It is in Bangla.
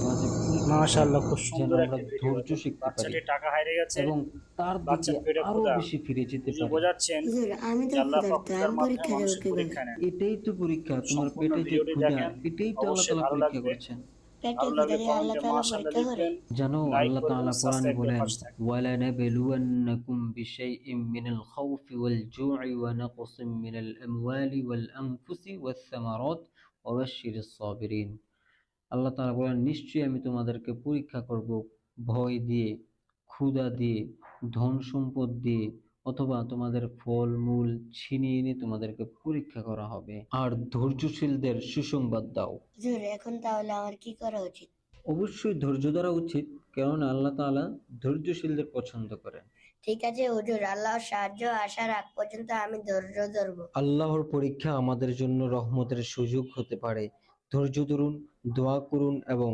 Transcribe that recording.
ওয়াজে পরীক্ষা করা মাশাআল্লাহ, খুব যেন সুন্দর আমরা একটি ভিডিও। ধৈর্য শিখতে পারি বাচ্চাটির টাকা হারিয়ে গেছে, এবং তার দিকে বাচ্চার পেটে আরো ক্ষুধা। বেশি ফিরে যেতে হুজুর পারি। বোঝাচ্ছেন হুজুর আমি যে তো আল্লাহ পাক ক্ষুধার্ত, ক্ষুধার আমি মাধ্যমে পরীক্ষা দেবো মানুষের কিভাবে? পরীক্ষা নেন। এটাই তো পরীক্ষা, তোমার সম্পূর্ণ পেটে যে ভিডিওটি ক্ষুধা, দেখেন, এটাই তো আল্লাহ অবশ্যই তাআলা ভালো পরীক্ষা লাগবে। করছেন। পেটে ভালো ক্ষুধা লাগলে দিয়ে আল্লাহ কমেন্টে তাআলা মাশাআল্লাহ পরীক্ষা করে? লিখবেন, জানো লাইক আল্লাহ করবেন, তাআলা কোরআনে সাবস্ক্রাইব করে বলেন, পাশে থাকবেন। ওয়ালানাবলুওয়ান্নাকুম বিশাইইম মিনাল খাউফি ওয়াল জু'i ওয়া নাকসিম মিনাল আমওয়ালি ওয়াল আনফুসি ওয়াস সামারাত ওয়া বাশশিরিস সাবিরিন। আল্লাহ তাআলা বলেন, নিশ্চয়ই আমি তোমাদেরকে পরীক্ষা করব ভয় দিয়ে, ক্ষুধা দিয়ে, ধন সম্পদ দিয়ে, অথবা তোমাদের ফলমূল ছিনিয়ে এনে তোমাদেরকে পরীক্ষা করা হবে। আর ধৈর্যশীলদের সুসংবাদ দাও। হুজুর এখন তাহলে আমার কি করা উচিত? অবশ্যই ধৈর্য ধরা উচিত, কেননা আল্লাহ তাআলা ধৈর্যশীলদের পছন্দ করেন। ঠিক আছে হুজুর, আল্লাহর সাহায্য আসার আগ পর্যন্ত আমি ধৈর্য ধরবো। আল্লাহর পরীক্ষা আমাদের জন্য রহমতের সুযোগ হতে পারে। ধৈর্য ধরুন, দোয়া করুন এবং